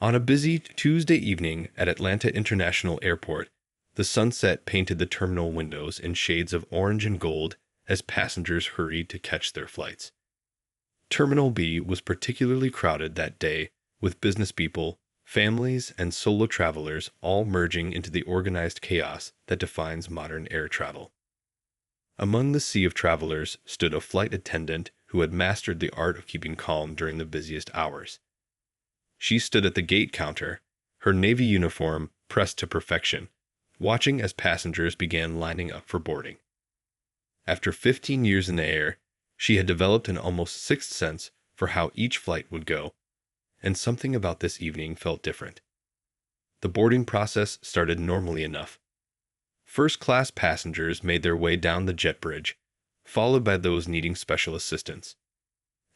On a busy Tuesday evening at Atlanta International Airport, the sunset painted the terminal windows in shades of orange and gold as passengers hurried to catch their flights. Terminal B was particularly crowded that day, with business people, families, and solo travelers all merging into the organized chaos that defines modern air travel. Among the sea of travelers stood a flight attendant who had mastered the art of keeping calm during the busiest hours. She stood at the gate counter, her navy uniform pressed to perfection, watching as passengers began lining up for boarding. After 15 years in the air, she had developed an almost sixth sense for how each flight would go, and something about this evening felt different. The boarding process started normally enough. First-class passengers made their way down the jet bridge, followed by those needing special assistance.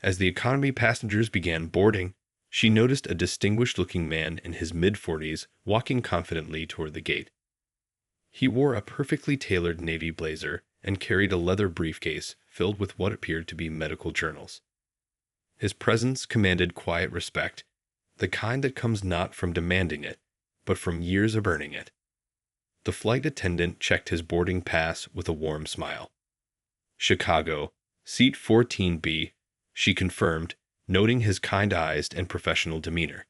As the economy passengers began boarding, she noticed a distinguished-looking man in his mid-40s walking confidently toward the gate. He wore a perfectly tailored navy blazer and carried a leather briefcase filled with what appeared to be medical journals. His presence commanded quiet respect, the kind that comes not from demanding it, but from years of earning it. The flight attendant checked his boarding pass with a warm smile. "Chicago, seat 14B," she confirmed, noting his kind eyes and professional demeanor.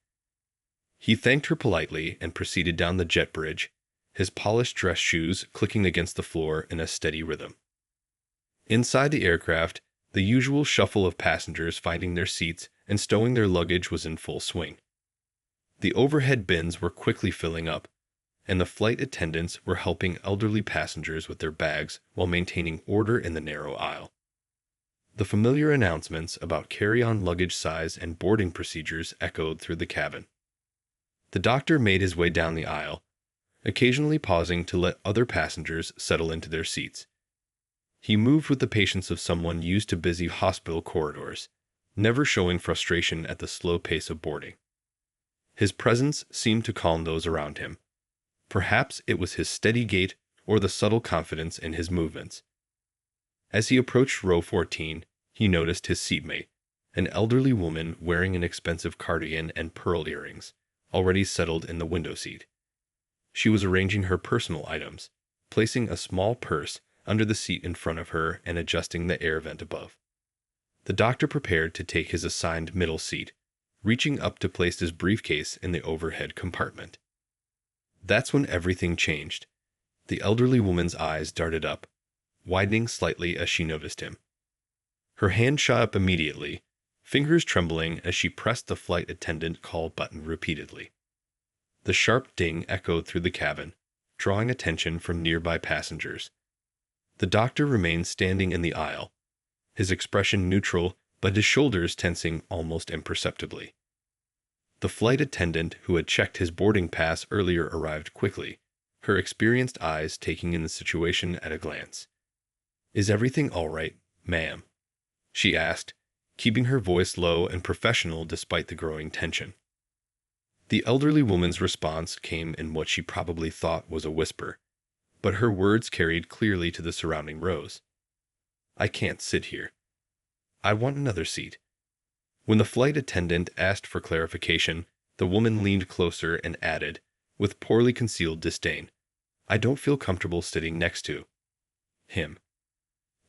He thanked her politely and proceeded down the jet bridge, his polished dress shoes clicking against the floor in a steady rhythm. Inside the aircraft, the usual shuffle of passengers finding their seats and stowing their luggage was in full swing. The overhead bins were quickly filling up, and the flight attendants were helping elderly passengers with their bags while maintaining order in the narrow aisle. The familiar announcements about carry-on luggage size and boarding procedures echoed through the cabin. The doctor made his way down the aisle, occasionally pausing to let other passengers settle into their seats. He moved with the patience of someone used to busy hospital corridors, never showing frustration at the slow pace of boarding. His presence seemed to calm those around him. Perhaps it was his steady gait or the subtle confidence in his movements. As he approached row 14, he noticed his seatmate, an elderly woman wearing an expensive cardigan and pearl earrings, already settled in the window seat. She was arranging her personal items, placing a small purse under the seat in front of her and adjusting the air vent above. The doctor prepared to take his assigned middle seat, reaching up to place his briefcase in the overhead compartment. That's when everything changed. The elderly woman's eyes darted up, widening slightly as she noticed him. Her hand shot up immediately, fingers trembling as she pressed the flight attendant call button repeatedly. The sharp ding echoed through the cabin, drawing attention from nearby passengers. The doctor remained standing in the aisle, his expression neutral but his shoulders tensing almost imperceptibly. The flight attendant who had checked his boarding pass earlier arrived quickly, her experienced eyes taking in the situation at a glance. "Is everything all right, ma'am?" she asked, keeping her voice low and professional despite the growing tension. The elderly woman's response came in what she probably thought was a whisper, but her words carried clearly to the surrounding rows. "I can't sit here. I want another seat." When the flight attendant asked for clarification, the woman leaned closer and added, with poorly concealed disdain, "I don't feel comfortable sitting next to him."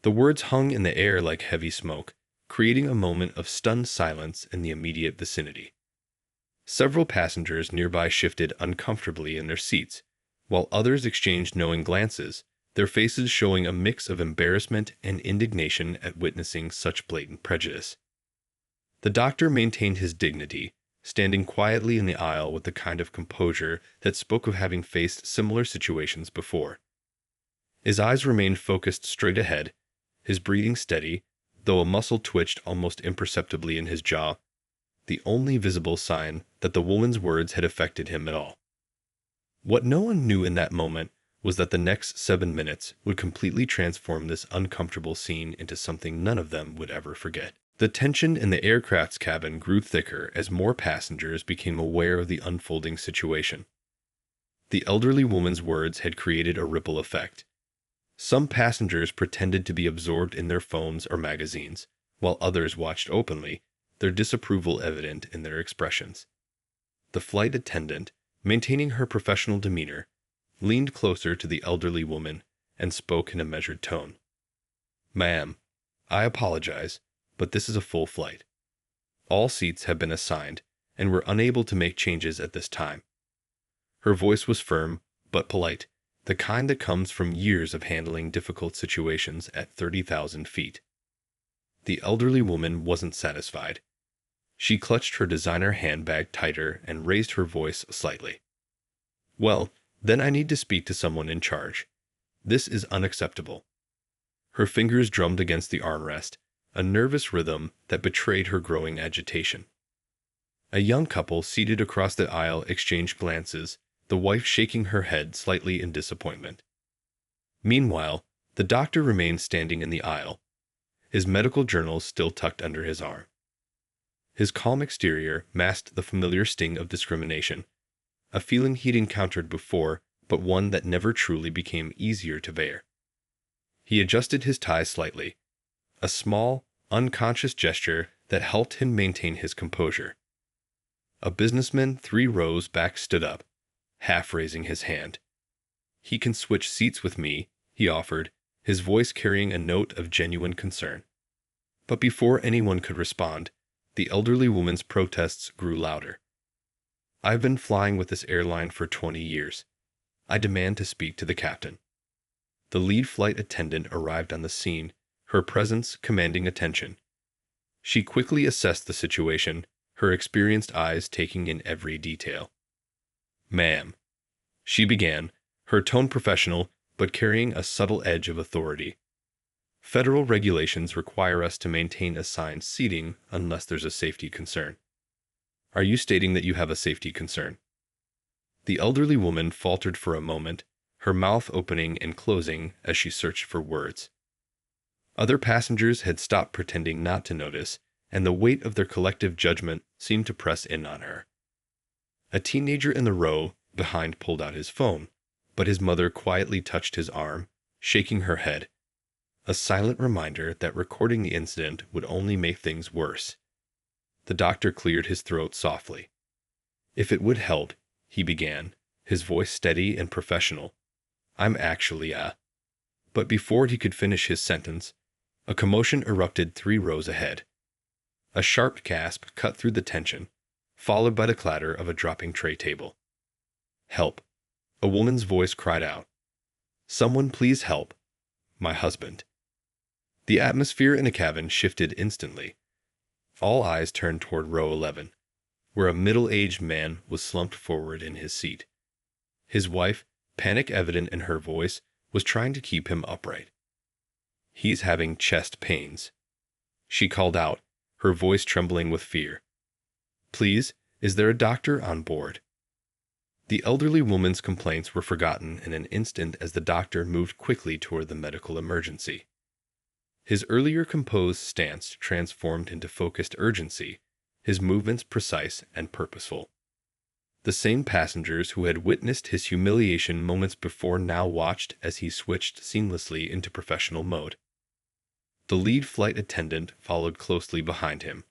The words hung in the air like heavy smoke, creating a moment of stunned silence in the immediate vicinity. Several passengers nearby shifted uncomfortably in their seats, while others exchanged knowing glances, their faces showing a mix of embarrassment and indignation at witnessing such blatant prejudice. The doctor maintained his dignity, standing quietly in the aisle with the kind of composure that spoke of having faced similar situations before. His eyes remained focused straight ahead, his breathing steady, though a muscle twitched almost imperceptibly in his jaw, the only visible sign that the woman's words had affected him at all. What no one knew in that moment was that the next 7 minutes would completely transform this uncomfortable scene into something none of them would ever forget. The tension in the aircraft's cabin grew thicker as more passengers became aware of the unfolding situation. The elderly woman's words had created a ripple effect. Some passengers pretended to be absorbed in their phones or magazines, while others watched openly, their disapproval evident in their expressions. The flight attendant, maintaining her professional demeanor, leaned closer to the elderly woman and spoke in a measured tone. "Ma'am, I apologize, but this is a full flight. All seats have been assigned, and we're unable to make changes at this time." Her voice was firm, but polite, the kind that comes from years of handling difficult situations at 30,000 feet. The elderly woman wasn't satisfied. She clutched her designer handbag tighter and raised her voice slightly. "Well, then I need to speak to someone in charge. This is unacceptable." Her fingers drummed against the armrest, a nervous rhythm that betrayed her growing agitation. A young couple seated across the aisle exchanged glances, the wife shaking her head slightly in disappointment. Meanwhile, the doctor remained standing in the aisle, his medical journals still tucked under his arm. His calm exterior masked the familiar sting of discrimination, a feeling he'd encountered before, but one that never truly became easier to bear. He adjusted his tie slightly, a small, unconscious gesture that helped him maintain his composure. A businessman 3 rows back stood up, half raising his hand. "He can switch seats with me," he offered, his voice carrying a note of genuine concern. But before anyone could respond, the elderly woman's protests grew louder. "I've been flying with this airline for 20 years. I demand to speak to the captain." The lead flight attendant arrived on the scene, her presence commanding attention. She quickly assessed the situation, her experienced eyes taking in every detail. "Ma'am," she began, her tone professional but carrying a subtle edge of authority. "Federal regulations require us to maintain assigned seating unless there's a safety concern. Are you stating that you have a safety concern?" The elderly woman faltered for a moment, her mouth opening and closing as she searched for words. Other passengers had stopped pretending not to notice, and the weight of their collective judgment seemed to press in on her. A teenager in the row behind pulled out his phone, but his mother quietly touched his arm, shaking her head, a silent reminder that recording the incident would only make things worse. The doctor cleared his throat softly. "If it would help," he began, his voice steady and professional. "I'm actually But before he could finish his sentence, a commotion erupted 3 rows ahead. A sharp gasp cut through the tension, followed by the clatter of a dropping tray table. "Help!" A woman's voice cried out. "Someone please help! My husband!" The atmosphere in the cabin shifted instantly. All eyes turned toward row 11, where a middle-aged man was slumped forward in his seat. His wife, panic evident in her voice, was trying to keep him upright. "He's having chest pains," she called out, her voice trembling with fear. "Please, is there a doctor on board?" The elderly woman's complaints were forgotten in an instant as the doctor moved quickly toward the medical emergency. His earlier composed stance transformed into focused urgency, his movements precise and purposeful. The same passengers who had witnessed his humiliation moments before now watched as he switched seamlessly into professional mode. The lead flight attendant followed closely behind him,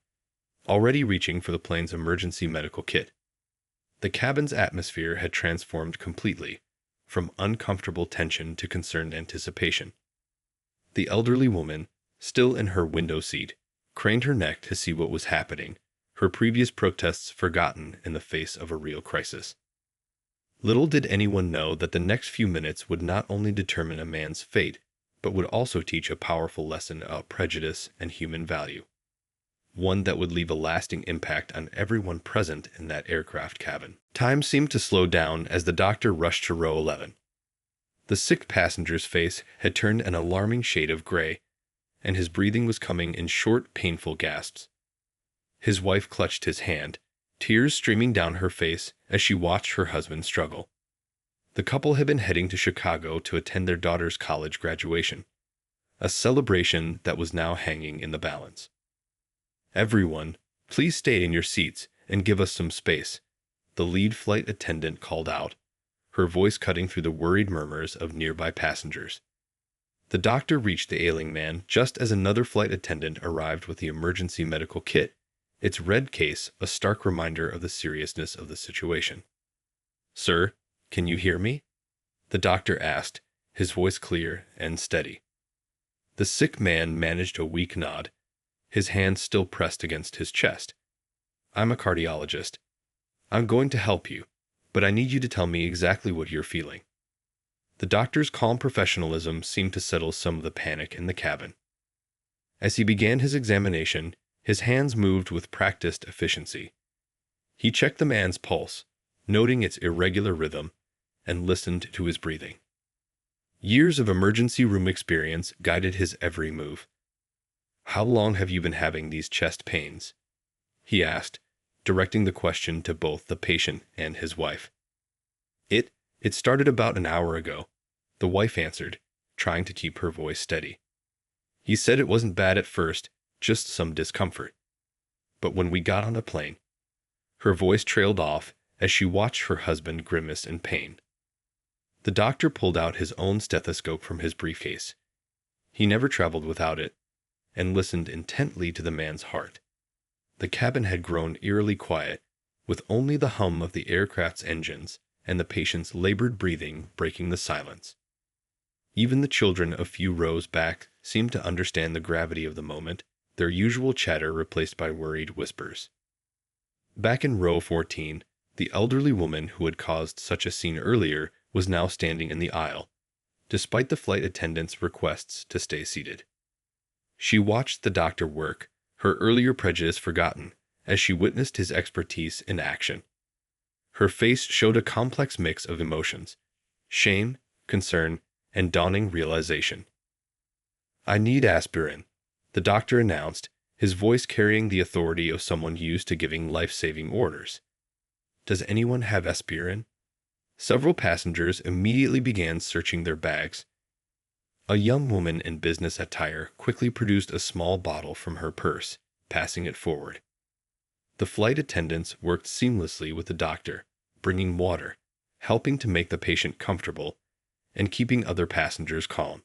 already reaching for the plane's emergency medical kit. The cabin's atmosphere had transformed completely, from uncomfortable tension to concerned anticipation. The elderly woman, still in her window seat, craned her neck to see what was happening, her previous protests forgotten in the face of a real crisis. Little did anyone know that the next few minutes would not only determine a man's fate, but would also teach a powerful lesson about prejudice and human value, one that would leave a lasting impact on everyone present in that aircraft cabin. Time seemed to slow down as the doctor rushed to row 11. The sick passenger's face had turned an alarming shade of gray, and his breathing was coming in short, painful gasps. His wife clutched his hand, tears streaming down her face as she watched her husband struggle. The couple had been heading to Chicago to attend their daughter's college graduation, a celebration that was now hanging in the balance. "Everyone, please stay in your seats and give us some space," the lead flight attendant called out, her voice cutting through the worried murmurs of nearby passengers. The doctor reached the ailing man just as another flight attendant arrived with the emergency medical kit, its red case a stark reminder of the seriousness of the situation. "Sir, can you hear me?" the doctor asked, his voice clear and steady. The sick man managed a weak nod, his hand still pressed against his chest. "I'm a cardiologist. I'm going to help you, but I need you to tell me exactly what you're feeling." The doctor's calm professionalism seemed to settle some of the panic in the cabin. As he began his examination, his hands moved with practiced efficiency. He checked the man's pulse, noting its irregular rhythm, and listened to his breathing. Years of emergency room experience guided his every move. "How long have you been having these chest pains?" he asked, directing the question to both the patient and his wife. It started about an hour ago," the wife answered, trying to keep her voice steady. "He said it wasn't bad at first, just some discomfort. But when we got on a plane—" Her voice trailed off as she watched her husband grimace in pain. The doctor pulled out his own stethoscope from his briefcase. He never traveled without it, and listened intently to the man's heart. The cabin had grown eerily quiet, with only the hum of the aircraft's engines and the patient's labored breathing breaking the silence. Even the children a few rows back seemed to understand the gravity of the moment, their usual chatter replaced by worried whispers. Back in row 14, the elderly woman who had caused such a scene earlier was now standing in the aisle, despite the flight attendant's requests to stay seated. She watched the doctor work, her earlier prejudice forgotten, as she witnessed his expertise in action. Her face showed a complex mix of emotions: shame, concern, and dawning realization. "I need aspirin," the doctor announced, his voice carrying the authority of someone used to giving life-saving orders. "Does anyone have aspirin?" Several passengers immediately began searching their bags. A young woman in business attire quickly produced a small bottle from her purse, passing it forward. The flight attendants worked seamlessly with the doctor, bringing water, helping to make the patient comfortable, and keeping other passengers calm.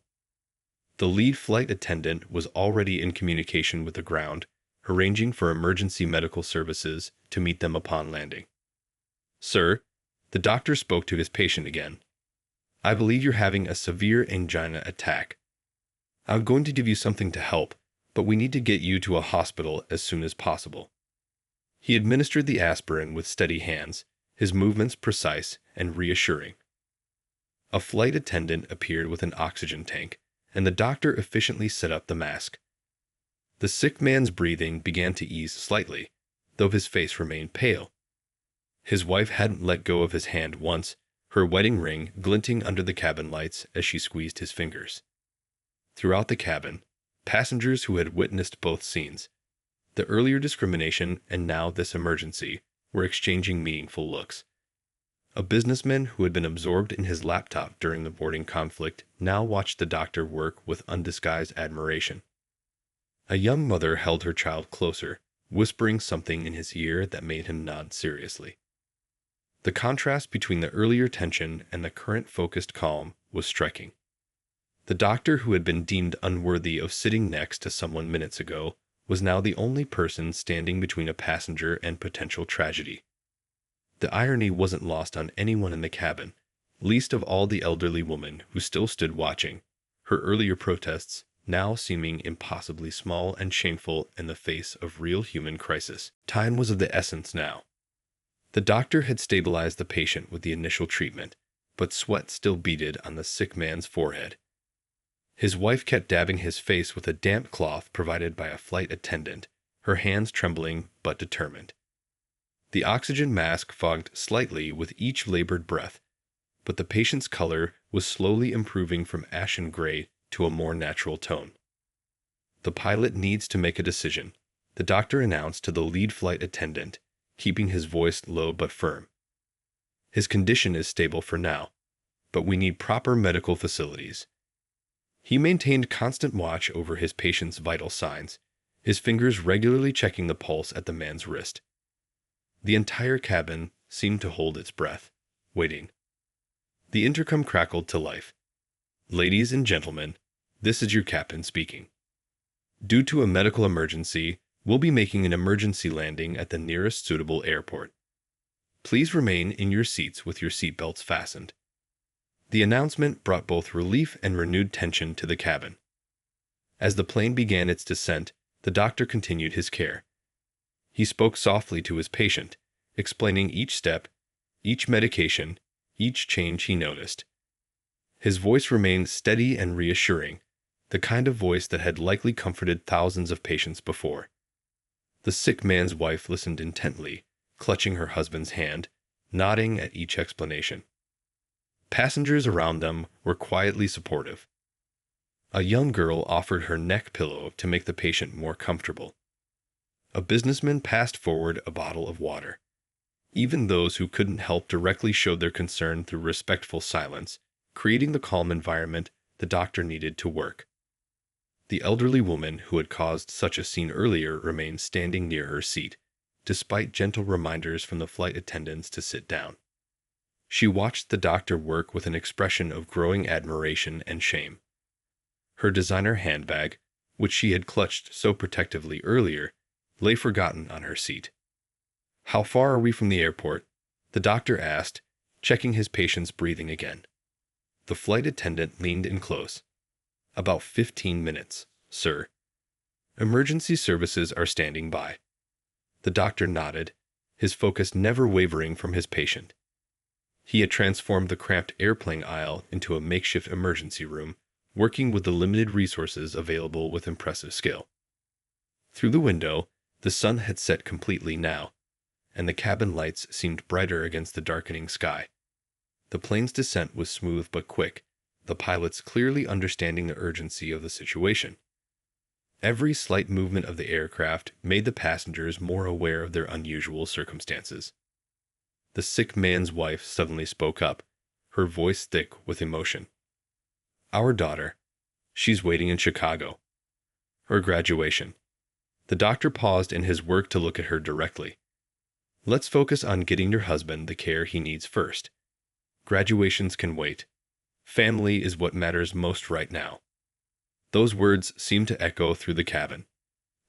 The lead flight attendant was already in communication with the ground, arranging for emergency medical services to meet them upon landing. "Sir," the doctor spoke to his patient again, "I believe you're having a severe angina attack. I'm going to give you something to help, but we need to get you to a hospital as soon as possible." He administered the aspirin with steady hands, his movements precise and reassuring. A flight attendant appeared with an oxygen tank, and the doctor efficiently set up the mask. The sick man's breathing began to ease slightly, though his face remained pale. His wife hadn't let go of his hand once, her wedding ring glinting under the cabin lights as she squeezed his fingers. Throughout the cabin, passengers who had witnessed both scenes, the earlier discrimination and now this emergency, were exchanging meaningful looks. A businessman who had been absorbed in his laptop during the boarding conflict now watched the doctor work with undisguised admiration. A young mother held her child closer, whispering something in his ear that made him nod seriously. The contrast between the earlier tension and the current focused calm was striking. The doctor who had been deemed unworthy of sitting next to someone minutes ago was now the only person standing between a passenger and potential tragedy. The irony wasn't lost on anyone in the cabin, least of all the elderly woman who still stood watching, her earlier protests now seeming impossibly small and shameful in the face of real human crisis. Time was of the essence now. The doctor had stabilized the patient with the initial treatment, but sweat still beaded on the sick man's forehead. His wife kept dabbing his face with a damp cloth provided by a flight attendant, her hands trembling but determined. The oxygen mask fogged slightly with each labored breath, but the patient's color was slowly improving from ashen gray to a more natural tone. "The pilot needs to make a decision," the doctor announced to the lead flight attendant, keeping his voice low but firm. "His condition is stable for now, but we need proper medical facilities." He maintained constant watch over his patient's vital signs, his fingers regularly checking the pulse at the man's wrist. The entire cabin seemed to hold its breath, waiting. The intercom crackled to life. "Ladies and gentlemen, this is your captain speaking. Due to a medical emergency, We'll be making an emergency landing at the nearest suitable airport. Please remain in your seats with your seatbelts fastened. The announcement brought both relief and renewed tension to the cabin. As the plane began its descent, the doctor continued his care. He spoke softly to his patient, explaining each step, each medication, each change he noticed. His voice remained steady and reassuring, the kind of voice that had likely comforted thousands of patients before. The sick man's wife listened intently, clutching her husband's hand, nodding at each explanation. Passengers around them were quietly supportive. A young girl offered her neck pillow to make the patient more comfortable. A businessman passed forward a bottle of water. Even those who couldn't help directly showed their concern through respectful silence, creating the calm environment the doctor needed to work. The elderly woman who had caused such a scene earlier remained standing near her seat, despite gentle reminders from the flight attendants to sit down. She watched the doctor work with an expression of growing admiration and shame. Her designer handbag, which she had clutched so protectively earlier, lay forgotten on her seat. "How far are we from the airport?" the doctor asked, checking his patient's breathing again. The flight attendant leaned in close. "About 15 minutes, sir. Emergency services are standing by." The doctor nodded, his focus never wavering from his patient. He had transformed the cramped airplane aisle into a makeshift emergency room, working with the limited resources available with impressive skill. Through the window, the sun had set completely now, and the cabin lights seemed brighter against the darkening sky. The plane's descent was smooth but quick, the pilots clearly understanding the urgency of the situation. Every slight movement of the aircraft made the passengers more aware of their unusual circumstances. The sick man's wife suddenly spoke up, her voice thick with emotion. "Our daughter. She's waiting in Chicago. Her graduation." The doctor paused in his work to look at her directly. "Let's focus on getting your husband the care he needs first. Graduations can wait. Family is what matters most right now." Those words seemed to echo through the cabin.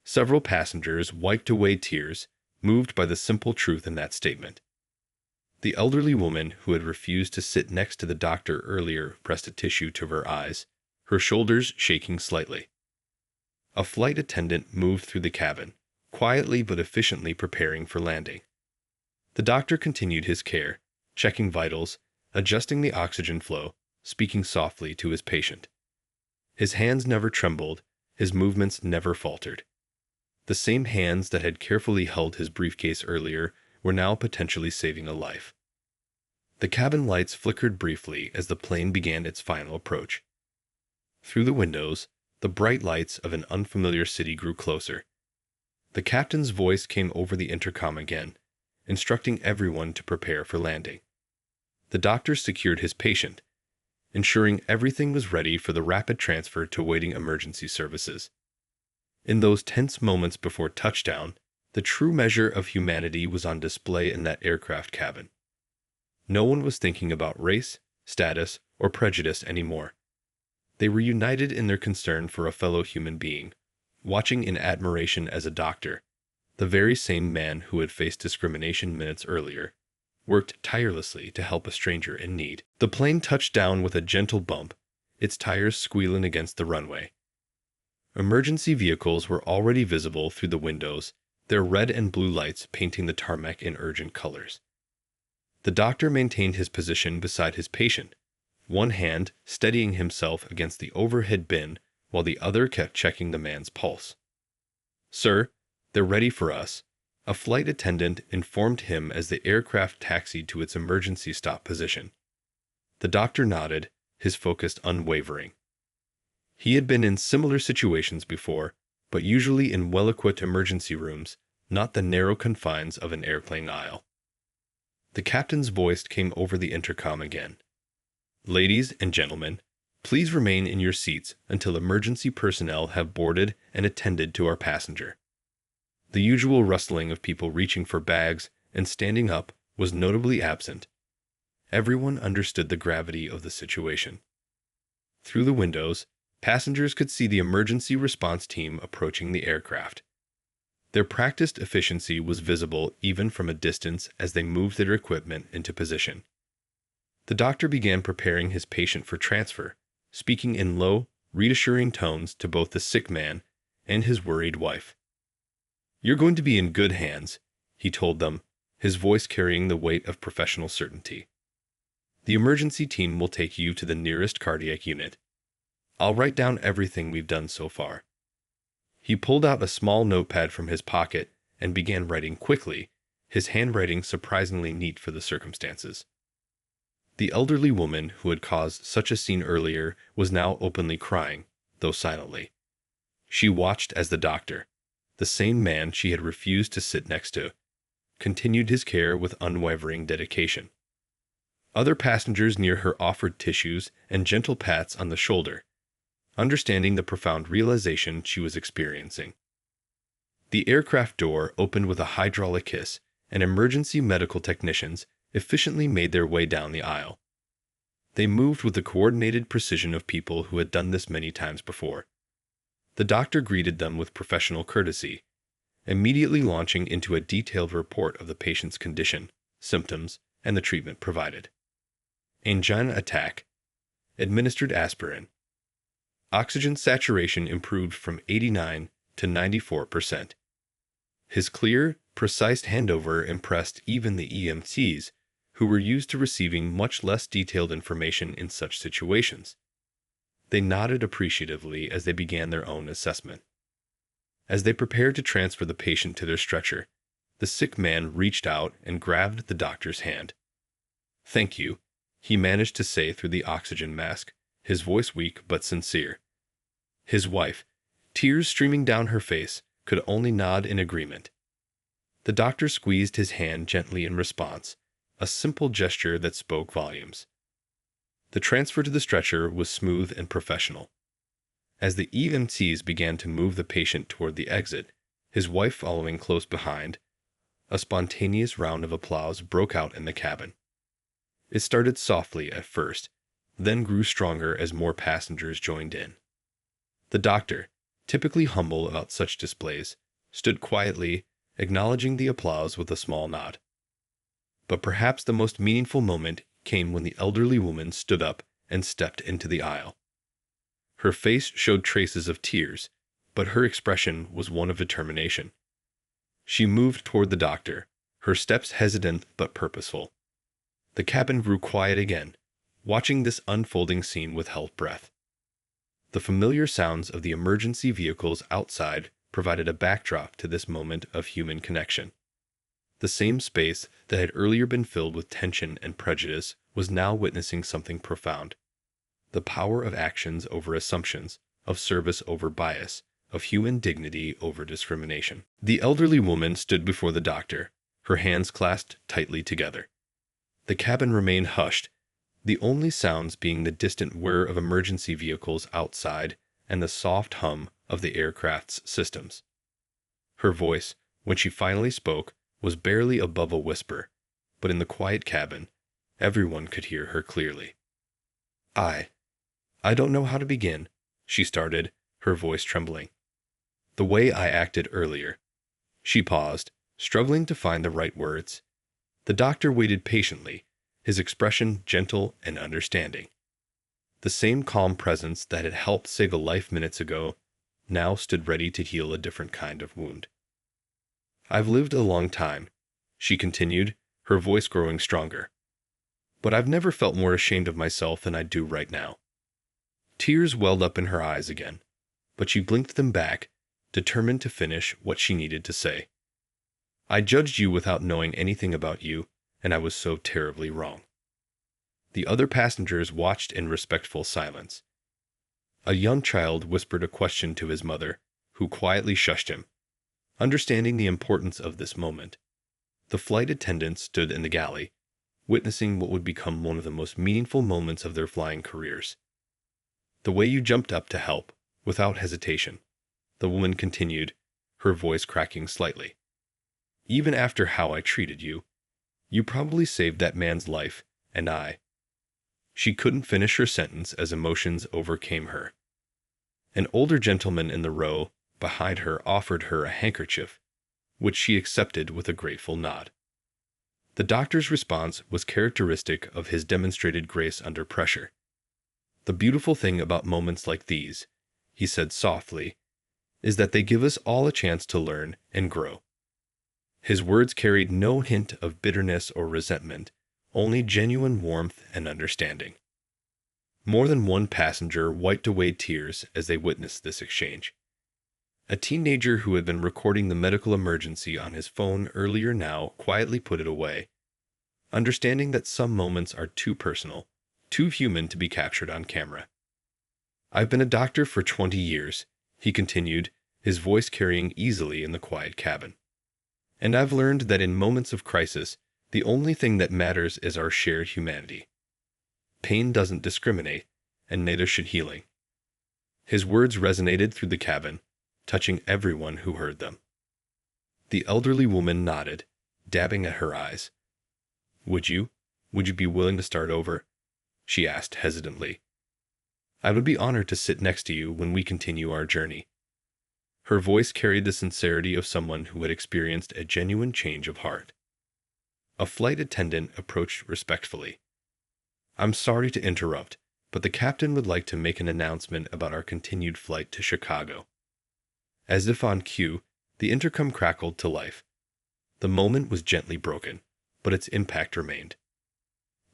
Several passengers wiped away tears, moved by the simple truth in that statement. The elderly woman who had refused to sit next to the doctor earlier pressed a tissue to her eyes, her shoulders shaking slightly. A flight attendant moved through the cabin, quietly but efficiently preparing for landing. The doctor continued his care, checking vitals, adjusting the oxygen flow, speaking softly to his patient. His hands never trembled, his movements never faltered. The same hands that had carefully held his briefcase earlier were now potentially saving a life. The cabin lights flickered briefly as the plane began its final approach. Through the windows, the bright lights of an unfamiliar city grew closer. The captain's voice came over the intercom again, instructing everyone to prepare for landing. The doctor secured his patient, ensuring everything was ready for the rapid transfer to waiting emergency services. In those tense moments before touchdown, the true measure of humanity was on display in that aircraft cabin. No one was thinking about race, status, or prejudice anymore. They were united in their concern for a fellow human being, watching in admiration as a doctor, the very same man who had faced discrimination minutes earlier, worked tirelessly to help a stranger in need. The plane touched down with a gentle bump, its tires squealing against the runway. Emergency vehicles were already visible through the windows, their red and blue lights painting the tarmac in urgent colors. The doctor maintained his position beside his patient, one hand steadying himself against the overhead bin while the other kept checking the man's pulse. "Sir, they're ready for us," a flight attendant informed him as the aircraft taxied to its emergency stop position. The doctor nodded, his focus unwavering. He had been in similar situations before, but usually in well-equipped emergency rooms, not the narrow confines of an airplane aisle. The captain's voice came over the intercom again. "Ladies and gentlemen, please remain in your seats until emergency personnel have boarded and attended to our passenger." The usual rustling of people reaching for bags and standing up was notably absent. Everyone understood the gravity of the situation. Through the windows, passengers could see the emergency response team approaching the aircraft. Their practiced efficiency was visible even from a distance as they moved their equipment into position. The doctor began preparing his patient for transfer, speaking in low, reassuring tones to both the sick man and his worried wife. "You're going to be in good hands," he told them, his voice carrying the weight of professional certainty. "The emergency team will take you to the nearest cardiac unit. I'll write down everything we've done so far." He pulled out a small notepad from his pocket and began writing quickly, his handwriting surprisingly neat for the circumstances. The elderly woman who had caused such a scene earlier was now openly crying, though silently. She watched as the doctor, the same man she had refused to sit next to, continued his care with unwavering dedication. Other passengers near her offered tissues and gentle pats on the shoulder, understanding the profound realization she was experiencing. The aircraft door opened with a hydraulic hiss, and emergency medical technicians efficiently made their way down the aisle. They moved with the coordinated precision of people who had done this many times before. The doctor greeted them with professional courtesy, immediately launching into a detailed report of the patient's condition, symptoms, and the treatment provided. Angina attack. Administered aspirin. Oxygen saturation improved from 89 to 94%. His clear, precise handover impressed even the EMTs, who were used to receiving much less detailed information in such situations. They nodded appreciatively as they began their own assessment. As they prepared to transfer the patient to their stretcher, the sick man reached out and grabbed the doctor's hand. "Thank you," he managed to say through the oxygen mask, his voice weak but sincere. His wife, tears streaming down her face, could only nod in agreement. The doctor squeezed his hand gently in response, a simple gesture that spoke volumes. The transfer to the stretcher was smooth and professional. As the EMTs began to move the patient toward the exit, his wife following close behind, a spontaneous round of applause broke out in the cabin. It started softly at first, then grew stronger as more passengers joined in. The doctor, typically humble about such displays, stood quietly, acknowledging the applause with a small nod. But perhaps the most meaningful moment came when the elderly woman stood up and stepped into the aisle. Her face showed traces of tears, but her expression was one of determination. She moved toward the doctor, her steps hesitant but purposeful. The cabin grew quiet again, watching this unfolding scene with held breath. The familiar sounds of the emergency vehicles outside provided a backdrop to this moment of human connection. The same space that had earlier been filled with tension and prejudice was now witnessing something profound. The power of actions over assumptions, of service over bias, of human dignity over discrimination. The elderly woman stood before the doctor, her hands clasped tightly together. The cabin remained hushed, the only sounds being the distant whir of emergency vehicles outside and the soft hum of the aircraft's systems. Her voice, when she finally spoke, was barely above a whisper, but in the quiet cabin, everyone could hear her clearly. I don't know how to begin," she started, her voice trembling. "The way I acted earlier." She paused, struggling to find the right words. The doctor waited patiently, his expression gentle and understanding. The same calm presence that had helped save a life minutes ago now stood ready to heal a different kind of wound. "I've lived a long time," she continued, her voice growing stronger. "But I've never felt more ashamed of myself than I do right now." Tears welled up in her eyes again, but she blinked them back, determined to finish what she needed to say. "I judged you without knowing anything about you, and I was so terribly wrong." The other passengers watched in respectful silence. A young child whispered a question to his mother, who quietly shushed him, understanding the importance of this moment. The flight attendants stood in the galley, witnessing what would become one of the most meaningful moments of their flying careers. "The way you jumped up to help, without hesitation," the woman continued, her voice cracking slightly. "Even after how I treated you, you probably saved that man's life, and I—" She couldn't finish her sentence as emotions overcame her. An older gentleman in the row behind her offered her a handkerchief, which she accepted with a grateful nod. The doctor's response was characteristic of his demonstrated grace under pressure. "The beautiful thing about moments like these," he said softly, "is that they give us all a chance to learn and grow." His words carried no hint of bitterness or resentment, only genuine warmth and understanding. More than one passenger wiped away tears as they witnessed this exchange. A teenager who had been recording the medical emergency on his phone earlier now quietly put it away, understanding that some moments are too personal, too human to be captured on camera. "I've been a doctor for 20 years, he continued, his voice carrying easily in the quiet cabin. "And I've learned that in moments of crisis, the only thing that matters is our shared humanity. Pain doesn't discriminate, and neither should healing." His words resonated through the cabin, touching everyone who heard them. The elderly woman nodded, dabbing at her eyes. Would you be willing to start over?" she asked hesitantly. "I would be honored to sit next to you when we continue our journey." Her voice carried the sincerity of someone who had experienced a genuine change of heart. A flight attendant approached respectfully. "I'm sorry to interrupt, but the captain would like to make an announcement about our continued flight to Chicago." As if on cue, the intercom crackled to life. The moment was gently broken, but its impact remained.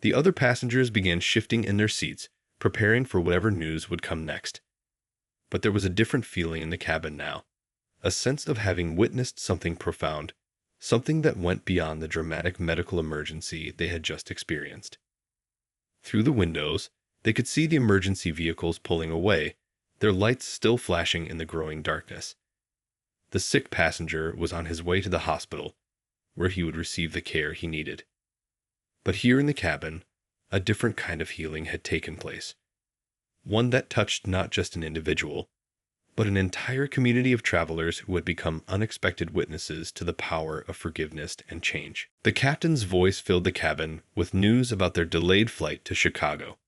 The other passengers began shifting in their seats, preparing for whatever news would come next. But there was a different feeling in the cabin now, a sense of having witnessed something profound, something that went beyond the dramatic medical emergency they had just experienced. Through the windows, they could see the emergency vehicles pulling away, their lights still flashing in the growing darkness. The sick passenger was on his way to the hospital, where he would receive the care he needed. But here in the cabin, a different kind of healing had taken place. One that touched not just an individual, but an entire community of travelers who had become unexpected witnesses to the power of forgiveness and change. The captain's voice filled the cabin with news about their delayed flight to Chicago.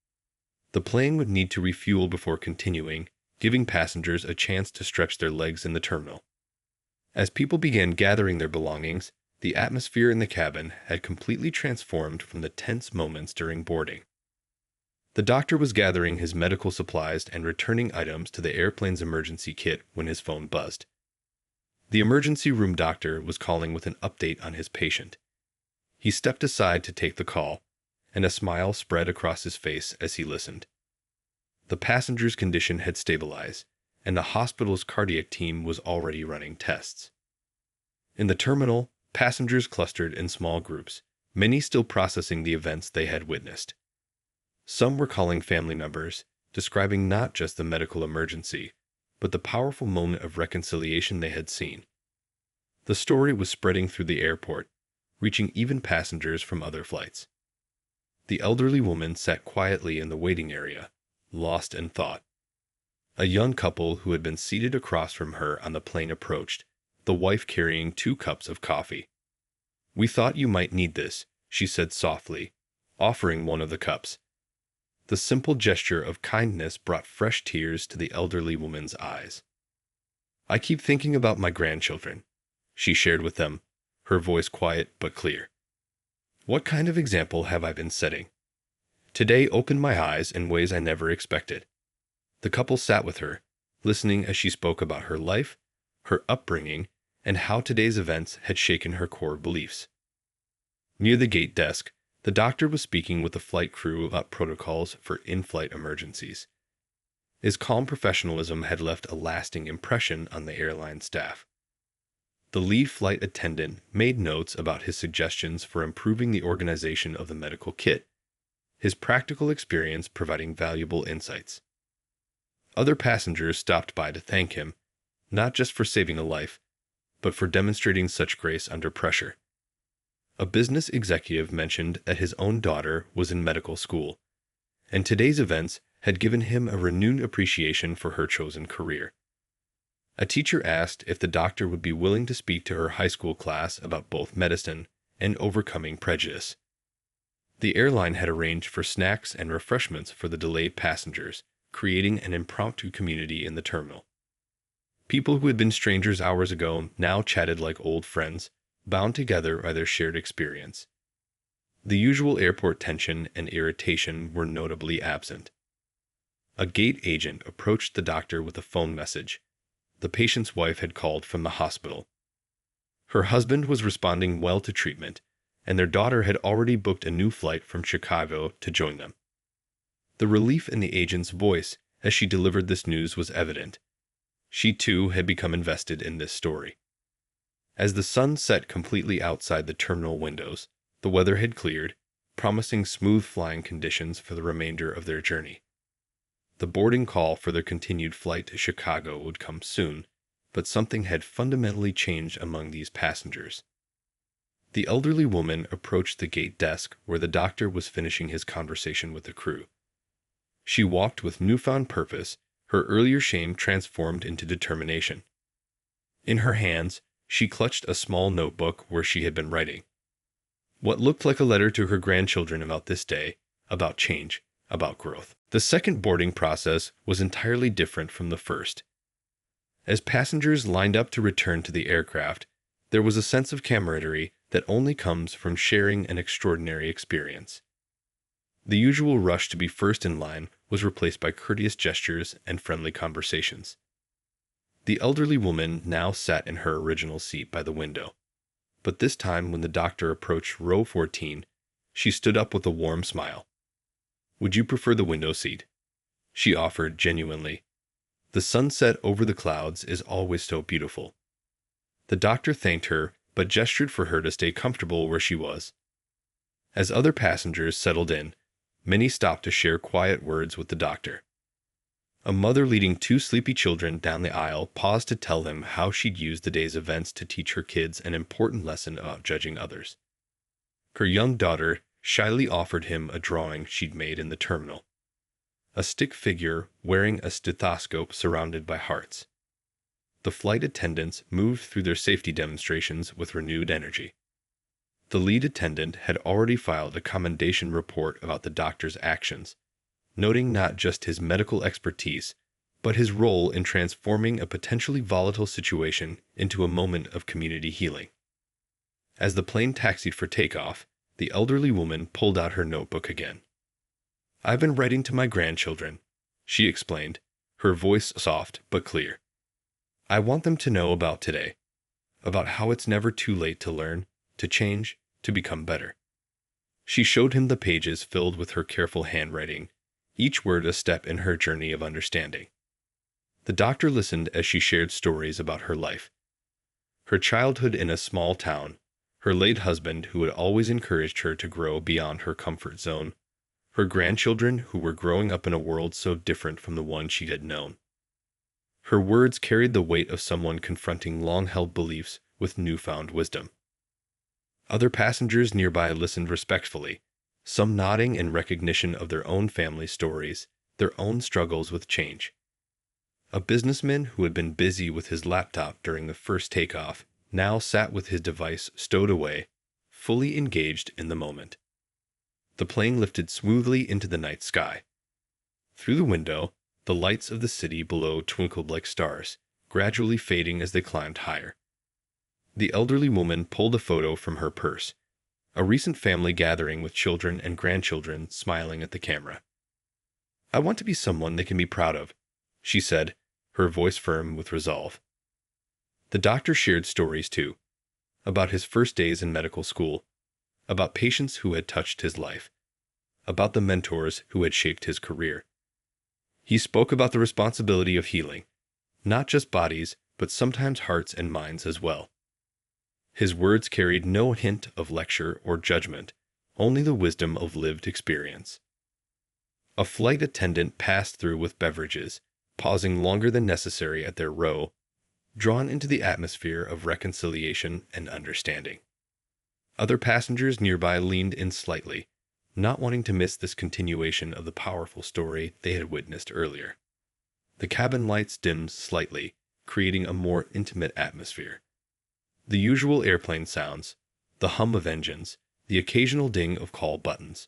The plane would need to refuel before continuing, giving passengers a chance to stretch their legs in the terminal. As people began gathering their belongings, the atmosphere in the cabin had completely transformed from the tense moments during boarding. The doctor was gathering his medical supplies and returning items to the airplane's emergency kit when his phone buzzed. The emergency room doctor was calling with an update on his patient. He stepped aside to take the call, and a smile spread across his face as he listened. The passenger's condition had stabilized, and the hospital's cardiac team was already running tests. In the terminal, passengers clustered in small groups, many still processing the events they had witnessed. Some were calling family members, describing not just the medical emergency, but the powerful moment of reconciliation they had seen. The story was spreading through the airport, reaching even passengers from other flights. The elderly woman sat quietly in the waiting area, lost in thought. A young couple who had been seated across from her on the plane approached, the wife carrying 2 cups of coffee. "We thought you might need this," she said softly, offering one of the cups. The simple gesture of kindness brought fresh tears to the elderly woman's eyes. "I keep thinking about my grandchildren," she shared with them, her voice quiet but clear. "What kind of example have I been setting? Today opened my eyes in ways I never expected." The couple sat with her, listening as she spoke about her life, her upbringing, and how today's events had shaken her core beliefs. Near the gate desk, the doctor was speaking with the flight crew about protocols for in-flight emergencies. His calm professionalism had left a lasting impression on the airline staff. The lead flight attendant made notes about his suggestions for improving the organization of the medical kit, his practical experience providing valuable insights. Other passengers stopped by to thank him, not just for saving a life, but for demonstrating such grace under pressure. A business executive mentioned that his own daughter was in medical school, and today's events had given him a renewed appreciation for her chosen career. A teacher asked if the doctor would be willing to speak to her high school class about both medicine and overcoming prejudice. The airline had arranged for snacks and refreshments for the delayed passengers, creating an impromptu community in the terminal. People who had been strangers hours ago now chatted like old friends, bound together by their shared experience. The usual airport tension and irritation were notably absent. A gate agent approached the doctor with a phone message. The patient's wife had called from the hospital. Her husband was responding well to treatment, and their daughter had already booked a new flight from Chicago to join them. The relief in the agent's voice as she delivered this news was evident. She too had become invested in this story. As the sun set completely outside the terminal windows, the weather had cleared, promising smooth flying conditions for the remainder of their journey. The boarding call for their continued flight to Chicago would come soon, but something had fundamentally changed among these passengers. The elderly woman approached the gate desk where the doctor was finishing his conversation with the crew. She walked with newfound purpose, her earlier shame transformed into determination. In her hands, she clutched a small notebook where she had been writing what looked like a letter to her grandchildren about this day, about change, about growth. The second boarding process was entirely different from the first. As passengers lined up to return to the aircraft, there was a sense of camaraderie that only comes from sharing an extraordinary experience. The usual rush to be first in line was replaced by courteous gestures and friendly conversations. The elderly woman now sat in her original seat by the window. But this time, when the doctor approached row 14, she stood up with a warm smile. "Would you prefer the window seat?" she offered genuinely. "The sunset over the clouds is always so beautiful." The doctor thanked her, but gestured for her to stay comfortable where she was. As other passengers settled in, many stopped to share quiet words with the doctor. A mother leading two sleepy children down the aisle paused to tell him how she'd used the day's events to teach her kids an important lesson about judging others. Her young daughter shyly offered him a drawing she'd made in the terminal. A stick figure wearing a stethoscope surrounded by hearts. The flight attendants moved through their safety demonstrations with renewed energy. The lead attendant had already filed a commendation report about the doctor's actions, noting not just his medical expertise, but his role in transforming a potentially volatile situation into a moment of community healing. As the plane taxied for takeoff, the elderly woman pulled out her notebook again. "I've been writing to my grandchildren," she explained, her voice soft but clear. "I want them to know about today, about how it's never too late to learn, to change, to become better." She showed him the pages filled with her careful handwriting, each word a step in her journey of understanding. The doctor listened as she shared stories about her life. Her childhood in a small town, her late husband who had always encouraged her to grow beyond her comfort zone, her grandchildren who were growing up in a world so different from the one she had known. Her words carried the weight of someone confronting long-held beliefs with newfound wisdom. Other passengers nearby listened respectfully, some nodding in recognition of their own family stories, their own struggles with change. A businessman who had been busy with his laptop during the first takeoff now sat with his device stowed away, fully engaged in the moment. The plane lifted smoothly into the night sky. Through the window, the lights of the city below twinkled like stars, gradually fading as they climbed higher. The elderly woman pulled a photo from her purse, a recent family gathering with children and grandchildren smiling at the camera. "I want to be someone they can be proud of," she said, her voice firm with resolve. The doctor shared stories too, about his first days in medical school, about patients who had touched his life, about the mentors who had shaped his career. He spoke about the responsibility of healing, not just bodies, but sometimes hearts and minds as well. His words carried no hint of lecture or judgment, only the wisdom of lived experience. A flight attendant passed through with beverages, pausing longer than necessary at their row, drawn into the atmosphere of reconciliation and understanding. Other passengers nearby leaned in slightly, not wanting to miss this continuation of the powerful story they had witnessed earlier. The cabin lights dimmed slightly, creating a more intimate atmosphere. The usual airplane sounds, the hum of engines, the occasional ding of call buttons,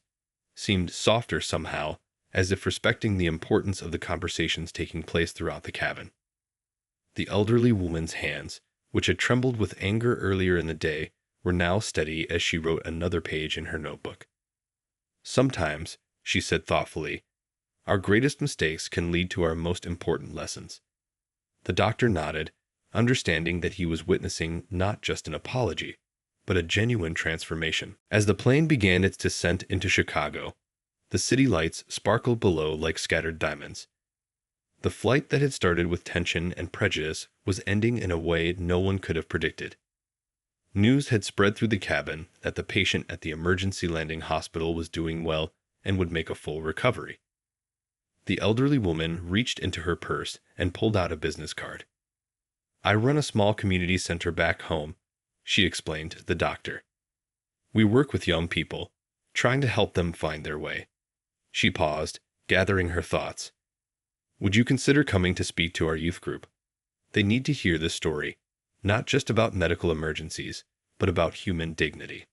seemed softer somehow, as if respecting the importance of the conversations taking place throughout the cabin. The elderly woman's hands, which had trembled with anger earlier in the day, were now steady as she wrote another page in her notebook. Sometimes, she said thoughtfully, our greatest mistakes can lead to our most important lessons. The doctor nodded, understanding that he was witnessing not just an apology, but a genuine transformation. As the plane began its descent into Chicago, the city lights sparkled below like scattered diamonds. The flight that had started with tension and prejudice was ending in a way no one could have predicted. News had spread through the cabin that the patient at the emergency landing hospital was doing well and would make a full recovery. The elderly woman reached into her purse and pulled out a business card. I run a small community center back home, she explained to the doctor. We work with young people, trying to help them find their way. She paused, gathering her thoughts. Would you consider coming to speak to our youth group? They need to hear this story, not just about medical emergencies, but about human dignity.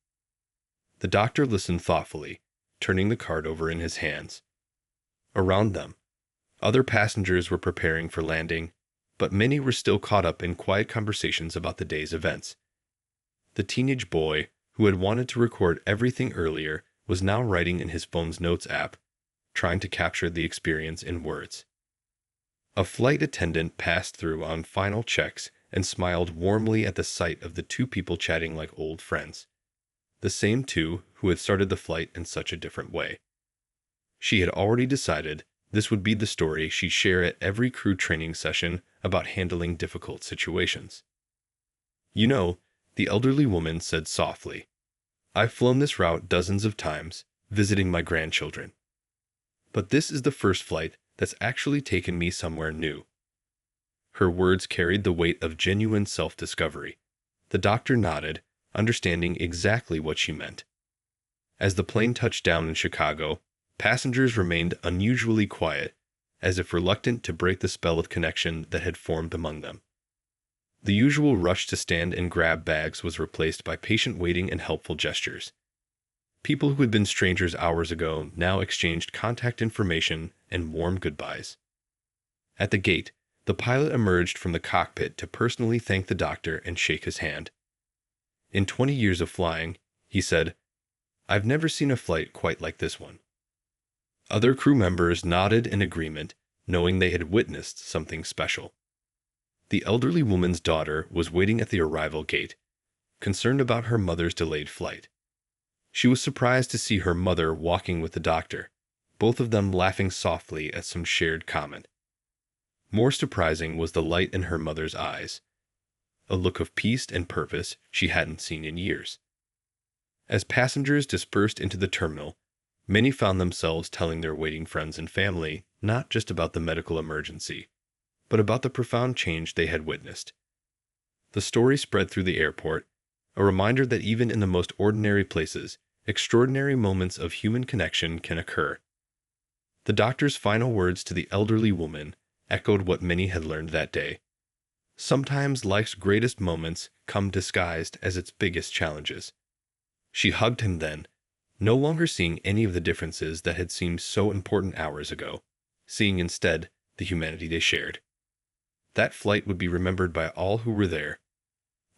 The doctor listened thoughtfully, turning the card over in his hands. Around them, other passengers were preparing for landing, but many were still caught up in quiet conversations about the day's events. The teenage boy, who had wanted to record everything earlier, was now writing in his phone's notes app, trying to capture the experience in words. A flight attendant passed through on final checks and smiled warmly at the sight of the two people chatting like old friends, the same two who had started the flight in such a different way. She had already decided this would be the story she'd share at every crew training session about handling difficult situations. You know, the elderly woman said softly, I've flown this route dozens of times, visiting my grandchildren. But this is the first flight that's actually taken me somewhere new. Her words carried the weight of genuine self-discovery. The doctor nodded, understanding exactly what she meant. As the plane touched down in Chicago, passengers remained unusually quiet, as if reluctant to break the spell of connection that had formed among them. The usual rush to stand and grab bags was replaced by patient waiting and helpful gestures. People who had been strangers hours ago now exchanged contact information and warm goodbyes. At the gate, the pilot emerged from the cockpit to personally thank the doctor and shake his hand. In 20 years of flying, he said, I've never seen a flight quite like this one. Other crew members nodded in agreement, knowing they had witnessed something special. The elderly woman's daughter was waiting at the arrival gate, concerned about her mother's delayed flight. She was surprised to see her mother walking with the doctor, both of them laughing softly at some shared comment. More surprising was the light in her mother's eyes, a look of peace and purpose she hadn't seen in years. As passengers dispersed into the terminal, many found themselves telling their waiting friends and family not just about the medical emergency, but about the profound change they had witnessed. The story spread through the airport, a reminder that even in the most ordinary places, extraordinary moments of human connection can occur. The doctor's final words to the elderly woman echoed what many had learned that day. Sometimes life's greatest moments come disguised as its biggest challenges. She hugged him then, no longer seeing any of the differences that had seemed so important hours ago, seeing instead the humanity they shared. That flight would be remembered by all who were there,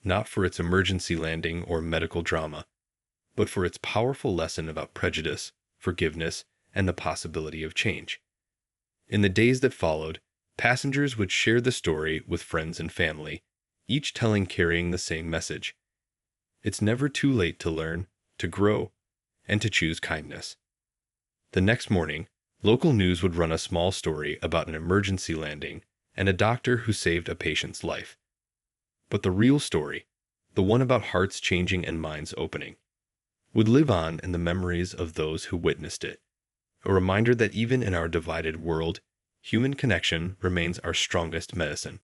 not for its emergency landing or medical drama, but for its powerful lesson about prejudice, forgiveness, and the possibility of change. In the days that followed, passengers would share the story with friends and family, each carrying the same message. It's never too late to learn, to grow, and to choose kindness. The next morning, local news would run a small story about an emergency landing and a doctor who saved a patient's life. But the real story, the one about hearts changing and minds opening, would live on in the memories of those who witnessed it, a reminder that even in our divided world, human connection remains our strongest medicine.